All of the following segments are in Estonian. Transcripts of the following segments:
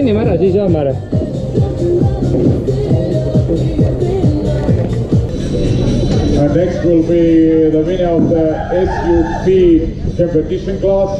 trennime ära, siis jaame ära. And next will be the winner of the SUP competition class.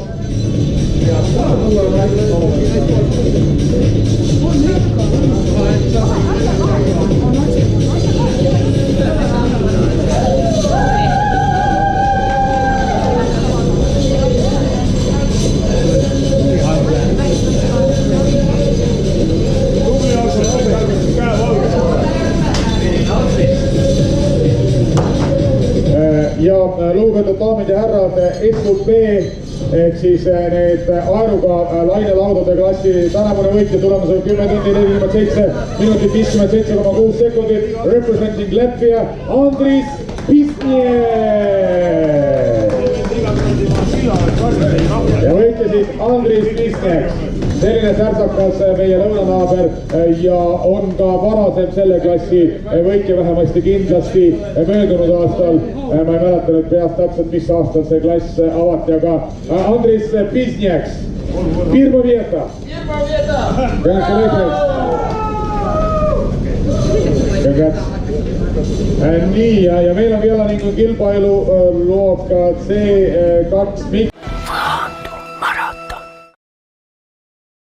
Ja lugupeetud daamid ja härrad, SUP ehk siis need aeruga lainelaudade klassi tänavune võitja tulemusel 10 tundi 47 minutit 57,6 sekundit, representing Latvia, Andris Pisniek. Ja võitja siis Andris Pisniek. Selline särtsakas meie lõunanaaber ja on ka varasem selle klassi võitja vähemasti kindlasti möödunud aastal. Ma ei mäleta nüüd peast täpselt, mis aastal see klass avati, aga Andris Pisniek, Pirmo Vieta. Nii, ja meil on vielä niin kuin kilpailu luokka C2